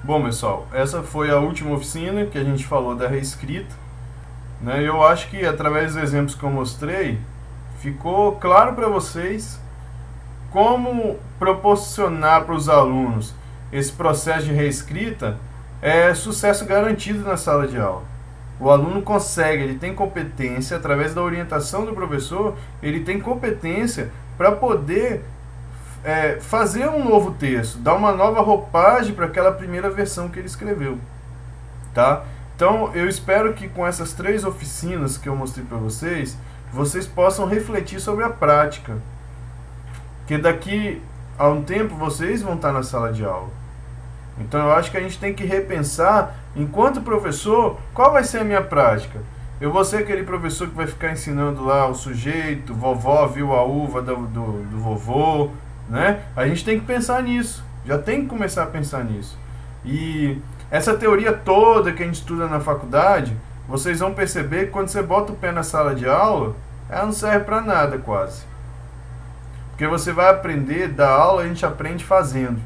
Bom, pessoal, essa foi a última oficina que a gente falou da reescrita, né? Eu acho que através dos exemplos que eu mostrei, ficou claro para vocês como proporcionar para os alunos esse processo de reescrita é sucesso garantido na sala de aula. O aluno consegue, ele tem competência, através da orientação do professor, ele tem competência para poder fazer um novo texto, dar uma nova roupagem para aquela primeira versão que ele escreveu, tá? Então, eu espero que com essas 3 oficinas que eu mostrei para vocês, vocês possam refletir sobre a prática, que daqui a um tempo vocês vão estar na sala de aula. Então, eu acho que a gente tem que repensar, enquanto professor, qual vai ser a minha prática? Eu vou ser aquele professor que vai ficar ensinando lá o sujeito, vovó viu a uva do vovô, né? A gente tem que pensar nisso, já tem que começar a pensar nisso. E essa teoria toda que a gente estuda na faculdade, vocês vão perceber que quando você bota o pé na sala de aula, ela não serve para nada quase. Porque você vai aprender, da aula a gente aprende fazendo.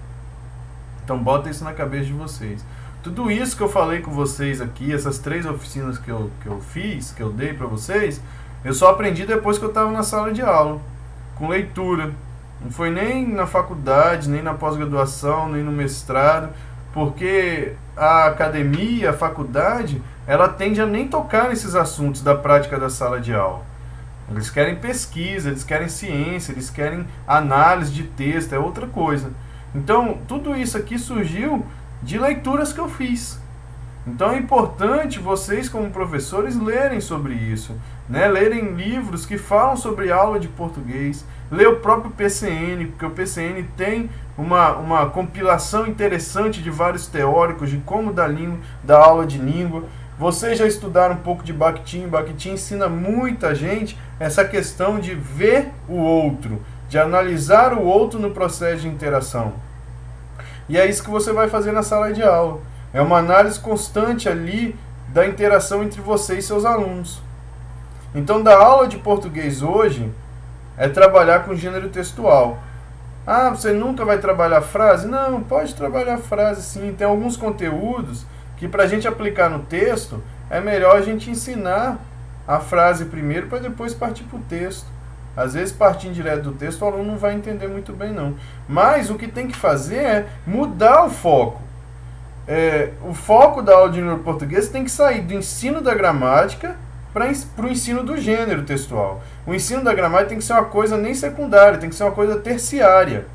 Então bota isso na cabeça de vocês. Tudo isso que eu falei com vocês aqui, essas 3 oficinas que eu fiz, que eu dei para vocês, eu só aprendi depois que eu estava na sala de aula, com leitura. Não foi nem na faculdade, nem na pós-graduação, nem no mestrado, porque a academia, a faculdade, ela tende a nem tocar nesses assuntos da prática da sala de aula. Eles querem pesquisa, eles querem ciência, eles querem análise de texto, é outra coisa. Então, tudo isso aqui surgiu de leituras que eu fiz. Então é importante vocês, como professores, lerem sobre isso, né? Lerem livros que falam sobre aula de português, ler o próprio PCN, porque o PCN tem uma compilação interessante de vários teóricos de como dar aula de língua. Vocês já estudaram um pouco de Bakhtin. Bakhtin ensina muita gente essa questão de ver o outro, de analisar o outro no processo de interação. E é isso que você vai fazer na sala de aula. É uma análise constante ali da interação entre você e seus alunos. Então, da aula de português hoje é trabalhar com gênero textual. Ah, você nunca vai trabalhar frase? Não, pode trabalhar frase sim. Tem alguns conteúdos que para a gente aplicar no texto é melhor a gente ensinar a frase primeiro para depois partir para o texto. Às vezes, partindo direto do texto, o aluno não vai entender muito bem, não. Mas o que tem que fazer é mudar o foco. O foco da aula de língua portuguesa tem que sair do ensino da gramática para o ensino do gênero textual. O ensino da gramática tem que ser uma coisa nem secundária, tem que ser uma coisa terciária.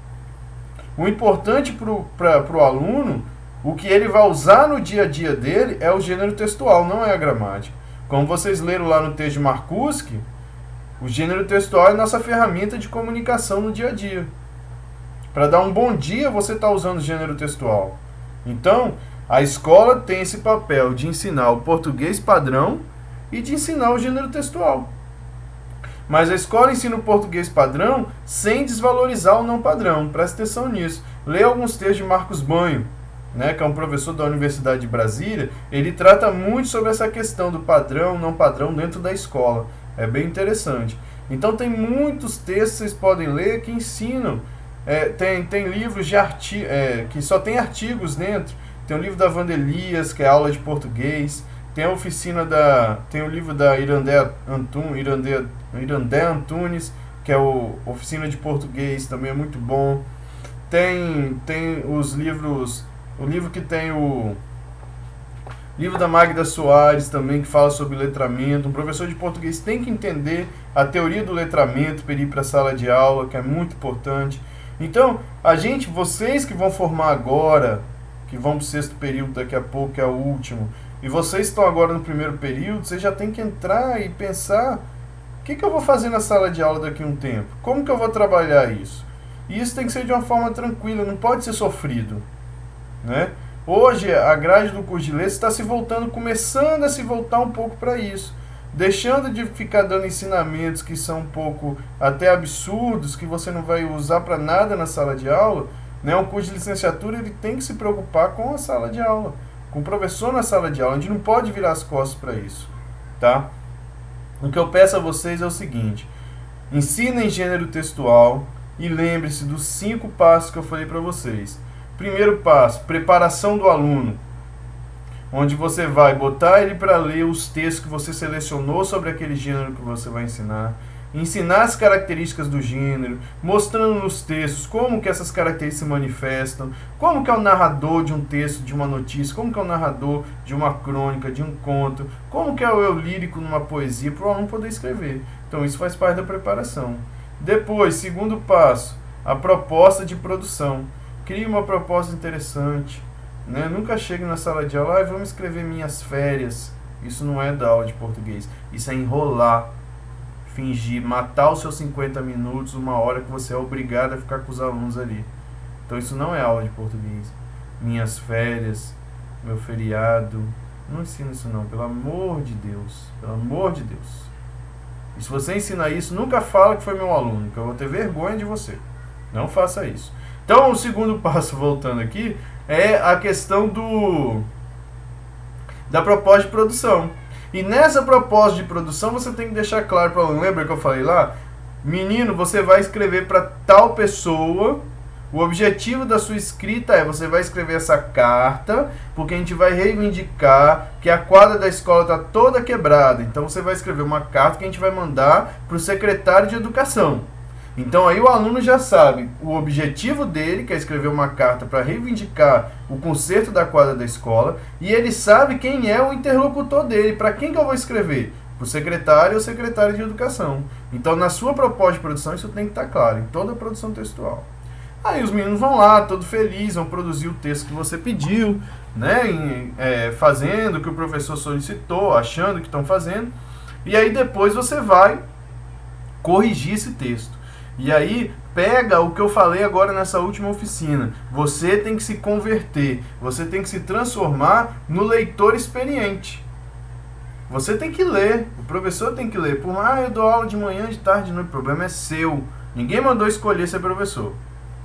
O importante para o aluno, o que ele vai usar no dia a dia dele, é o gênero textual, não é a gramática. Como vocês leram lá no texto de Marcuski, o gênero textual é a nossa ferramenta de comunicação no dia a dia. Para dar um bom dia, você está usando o gênero textual. Então, a escola tem esse papel de ensinar o português padrão e de ensinar o gênero textual. Mas a escola ensina o português padrão sem desvalorizar o não padrão. Presta atenção nisso. Leia alguns textos de Marcos Banho, né, que é um professor da Universidade de Brasília. Ele trata muito sobre essa questão do padrão, não padrão dentro da escola. É bem interessante. Então tem muitos textos que vocês podem ler que ensinam. Tem livros de que só tem artigos dentro. Tem o livro da Vandelias, que é aula de português. Tem a oficina tem o livro da Irandé Antunes, que é o oficina de português, também é muito bom. Tem os livros, o livro que tem o livro da Magda Soares também, que fala sobre letramento. Um professor de português tem que entender a teoria do letramento para ir para a sala de aula, que é muito importante. Então, vocês que vão formar agora, que vão para o 6º período daqui a pouco, que é o último, e vocês estão agora no 1º período, vocês já tem que entrar e pensar: o que eu vou fazer na sala de aula daqui a um tempo? Como que eu vou trabalhar isso? E isso tem que ser de uma forma tranquila, não pode ser sofrido, né? Hoje, a grade do curso de letras está começando a se voltar um pouco para isso. Deixando de ficar dando ensinamentos que são um pouco até absurdos, que você não vai usar para nada na sala de aula, né? Um curso de licenciatura ele tem que se preocupar com a sala de aula, com o professor na sala de aula. A gente não pode virar as costas para isso, tá? O que eu peço a vocês é o seguinte: ensinem gênero textual e lembre-se dos 5 passos que eu falei para vocês. Primeiro passo, preparação do aluno, onde você vai botar ele para ler os textos que você selecionou sobre aquele gênero que você vai ensinar as características do gênero, mostrando nos textos como que essas características se manifestam, como que é o narrador de um texto, de uma notícia, como que é o narrador de uma crônica, de um conto, como que é o eu lírico numa poesia, para o aluno poder escrever. Então isso faz parte da preparação. Depois, segundo passo, a proposta de produção. Crie uma proposta interessante. Né? Nunca chegue na sala de aula, vamos escrever minhas férias. Isso não é da aula de português. Isso é enrolar, fingir, matar os seus 50 minutos, uma hora que você é obrigado a ficar com os alunos ali. Então isso não é aula de português. Minhas férias, meu feriado. Não ensina isso não, pelo amor de Deus. Pelo amor de Deus. E se você ensinar isso, nunca fala que foi meu aluno, que eu vou ter vergonha de você. Não faça isso. Então o segundo passo, voltando aqui, é a questão da proposta de produção. E nessa proposta de produção você tem que deixar claro para o aluno. Lembra que eu falei lá? Menino, você vai escrever para tal pessoa. O objetivo da sua escrita é, você vai escrever essa carta, porque a gente vai reivindicar que a quadra da escola está toda quebrada. Então você vai escrever uma carta que a gente vai mandar para o secretário de educação. Então aí o aluno já sabe o objetivo dele, que é escrever uma carta para reivindicar o conserto da quadra da escola, e ele sabe quem é o interlocutor dele, para quem que eu vou escrever? Para o secretário ou secretário de educação. Então na sua proposta de produção isso tem que estar claro, em toda a produção textual. Aí os meninos vão lá, todo felizes, vão produzir o texto que você pediu, né, fazendo o que o professor solicitou, achando que estão fazendo, e aí depois você vai corrigir esse texto. E aí, pega o que eu falei agora nessa última oficina. Você tem que se converter, você tem que se transformar no leitor experiente. Você tem que ler, o professor tem que ler. Por mais eu dou aula de manhã, de tarde, de noite, o problema é seu. Ninguém mandou escolher ser professor.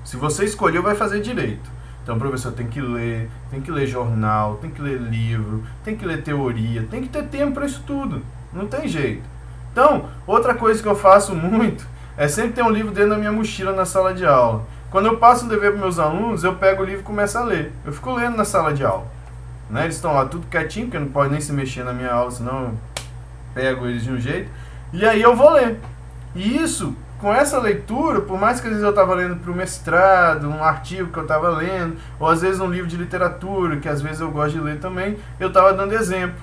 Se você escolheu, vai fazer direito. Então o professor tem que ler jornal, tem que ler livro, tem que ler teoria, tem que ter tempo para isso tudo. Não tem jeito. Então, outra coisa que eu faço muito é sempre ter um livro dentro da minha mochila na sala de aula. Quando eu passo o dever para meus alunos, eu pego o livro e começo a ler. Eu fico lendo na sala de aula. Né? Eles estão lá tudo quietinho, porque não pode nem se mexer na minha aula, senão eu pego eles de um jeito. E aí eu vou ler. E isso, com essa leitura, por mais que às vezes eu estava lendo para o mestrado, um artigo que eu estava lendo, ou às vezes um livro de literatura, que às vezes eu gosto de ler também, eu estava dando exemplo.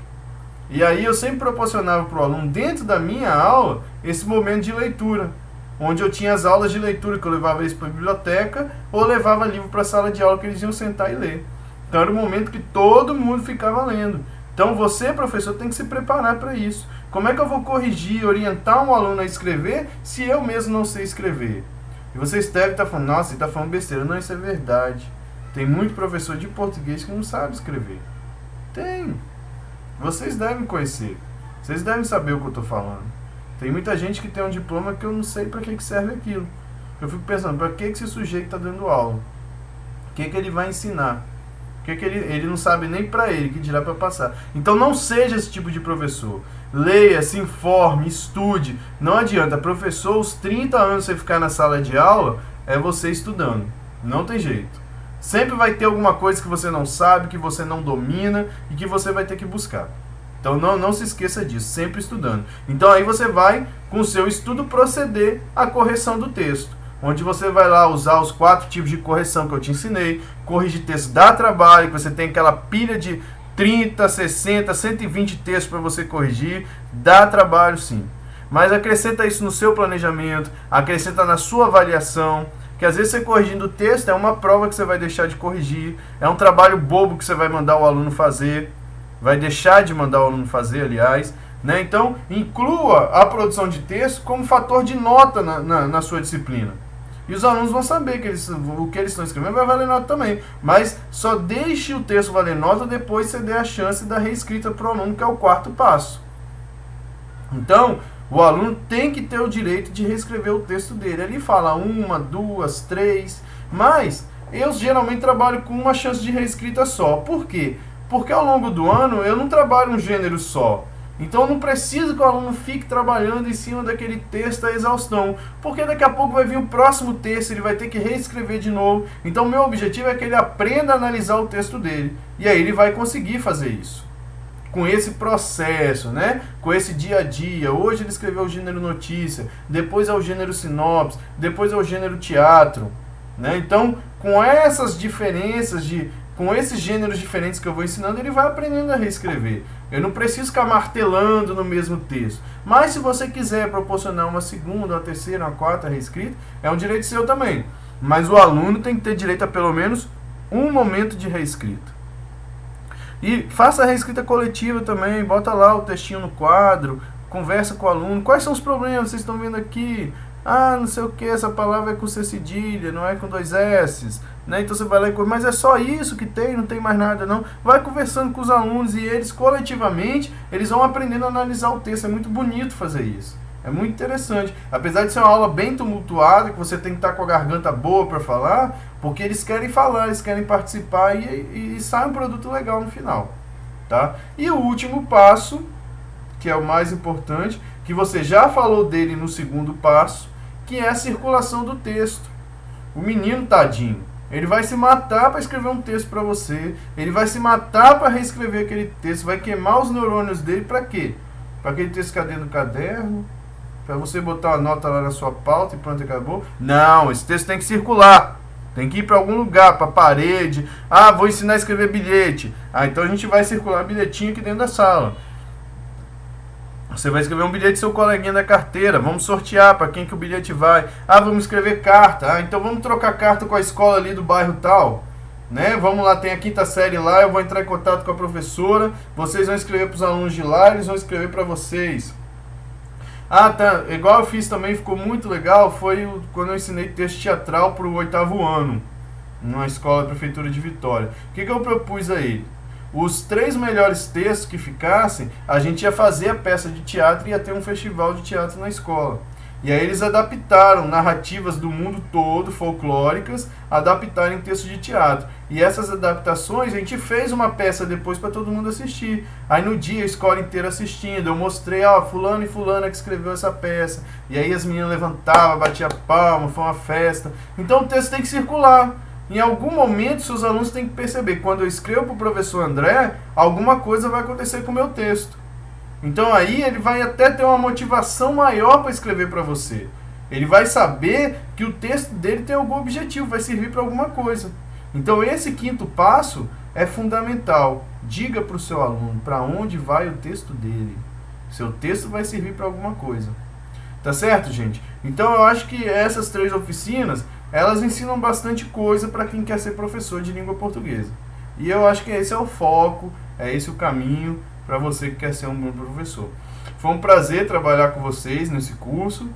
E aí eu sempre proporcionava para o aluno, dentro da minha aula, esse momento de leitura, onde eu tinha as aulas de leitura, que eu levava eles para a biblioteca, ou levava livro para a sala de aula que eles iam sentar e ler. Então era um momento que todo mundo ficava lendo. Então você, professor, tem que se preparar para isso. Como é que eu vou corrigir, orientar um aluno a escrever, se eu mesmo não sei escrever? E vocês devem estar falando, nossa, você está falando besteira. Não, isso é verdade. Tem muito professor de português que não sabe escrever. Tem. Vocês devem conhecer. Vocês devem saber o que eu estou falando. Tem muita gente que tem um diploma que eu não sei para que serve aquilo. Eu fico pensando, para que esse sujeito está dando aula? O que ele vai ensinar? Que ele não sabe nem para ele, que dirá para passar. Então não seja esse tipo de professor. Leia, se informe, estude. Não adianta, professor, os 30 anos você ficar na sala de aula, é você estudando. Não tem jeito. Sempre vai ter alguma coisa que você não sabe, que você não domina e que você vai ter que buscar. Então não se esqueça disso, sempre estudando. Então aí você vai, com o seu estudo, proceder à correção do texto. Onde você vai lá usar os 4 tipos de correção que eu te ensinei. Corrigir texto dá trabalho, que você tem aquela pilha de 30, 60, 120 textos para você corrigir. Dá trabalho sim. Mas acrescenta isso no seu planejamento, acrescenta na sua avaliação. Que às vezes você corrigindo o texto é uma prova que você vai deixar de corrigir. É um trabalho bobo que você vai mandar o aluno fazer. Vai deixar de mandar o aluno fazer, aliás. Né? Então, inclua a produção de texto como fator de nota na sua disciplina. E os alunos vão saber que o que eles estão escrevendo vai valer nota também. Mas só deixe o texto valer nota depois você der a chance da reescrita para o aluno, que é o 4º passo. Então, o aluno tem que ter o direito de reescrever o texto dele. Ele fala 1, 2, 3, mas eu geralmente trabalho com uma chance de reescrita só. Por quê? Porque ao longo do ano eu não trabalho um gênero só. Então não precisa que o aluno fique trabalhando em cima daquele texto a exaustão, porque daqui a pouco vai vir o próximo texto, ele vai ter que reescrever de novo. Então meu objetivo é que ele aprenda a analisar o texto dele, e aí ele vai conseguir fazer isso. Com esse processo, né? Com esse dia a dia. Hoje ele escreveu o gênero notícia, depois é o gênero sinopse, depois é o gênero teatro, né? Então, com essas diferenças com esses gêneros diferentes que eu vou ensinando, ele vai aprendendo a reescrever. Eu não preciso ficar martelando no mesmo texto. Mas se você quiser proporcionar uma segunda, uma terceira, uma quarta reescrita, é um direito seu também. Mas o aluno tem que ter direito a pelo menos um momento de reescrita. E faça a reescrita coletiva também, bota lá o textinho no quadro, conversa com o aluno. Quais são os problemas? Vocês estão vendo aqui? Ah, não sei o que, essa palavra é com C cedilha, não é com 2 S's, né? Então você vai lá e mas é só isso que tem, não tem mais nada não. Vai conversando com os alunos e eles coletivamente, eles vão aprendendo a analisar o texto. É muito bonito fazer isso. É muito interessante. Apesar de ser uma aula bem tumultuada, que você tem que estar com a garganta boa para falar, porque eles querem falar, eles querem participar e sai um produto legal no final, tá? E o último passo, que é o mais importante, que você já falou dele no segundo passo, que é a circulação do texto. O menino, tadinho, ele vai se matar para escrever um texto para você, ele vai se matar para reescrever aquele texto, vai queimar os neurônios dele para quê? Para aquele texto ficar dentro do caderno, para você botar uma nota lá na sua pauta e pronto, acabou? Não, esse texto tem que circular. Tem que ir para algum lugar, para a parede. Ah, vou ensinar a escrever bilhete. Ah, então a gente vai circular bilhetinho aqui dentro da sala. Você vai escrever um bilhete do seu coleguinha da carteira. Vamos sortear para quem que o bilhete vai. Ah, vamos escrever carta. Ah, então vamos trocar carta com a escola ali do bairro tal. Né? Vamos lá, tem a 5ª série lá. Eu vou entrar em contato com a professora. Vocês vão escrever para os alunos de lá. Eles vão escrever para vocês. Ah, tá. Igual eu fiz também, ficou muito legal. Foi quando eu ensinei texto teatral para o 8º ano. Numa escola da Prefeitura de Vitória. O que eu propus aí? Os 3 melhores textos que ficassem, a gente ia fazer a peça de teatro e ia ter um festival de teatro na escola. E aí eles adaptaram narrativas do mundo todo, folclóricas, adaptaram em texto de teatro. E essas adaptações, a gente fez uma peça depois para todo mundo assistir. Aí no dia a escola inteira assistindo, eu mostrei, ó, fulano e fulana que escreveu essa peça. E aí as meninas levantavam, batiam palma, foi uma festa. Então o texto tem que circular. Em algum momento, seus alunos têm que perceber, quando eu escrevo para o professor André, alguma coisa vai acontecer com o meu texto. Então aí ele vai até ter uma motivação maior para escrever para você. Ele vai saber que o texto dele tem algum objetivo, vai servir para alguma coisa. Então esse 5º passo é fundamental. Diga para o seu aluno para onde vai o texto dele. Seu texto vai servir para alguma coisa. Tá certo, gente? Então eu acho que essas 3 oficinas, elas ensinam bastante coisa para quem quer ser professor de língua portuguesa. E eu acho que esse é o foco, é esse o caminho para você que quer ser um bom professor. Foi um prazer trabalhar com vocês nesse curso,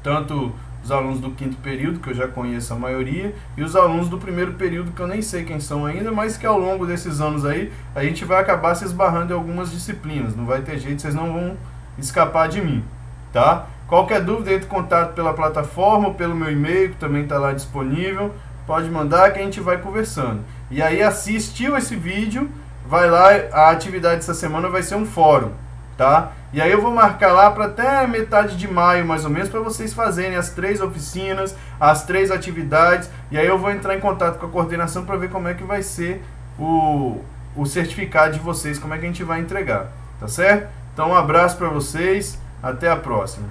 tanto os alunos do 5º período, que eu já conheço a maioria, e os alunos do 1º período, que eu nem sei quem são ainda, mas que ao longo desses anos aí, a gente vai acabar se esbarrando em algumas disciplinas. Não vai ter jeito, vocês não vão escapar de mim, tá? Qualquer dúvida, entre em contato pela plataforma ou pelo meu e-mail, que também está lá disponível. Pode mandar que a gente vai conversando. E aí assistiu esse vídeo, vai lá, a atividade dessa semana vai ser um fórum, tá? E aí eu vou marcar lá para até metade de maio, mais ou menos, para vocês fazerem as 3 oficinas, as 3 atividades. E aí eu vou entrar em contato com a coordenação para ver como é que vai ser o certificado de vocês, como é que a gente vai entregar, tá certo? Então um abraço para vocês, até a próxima.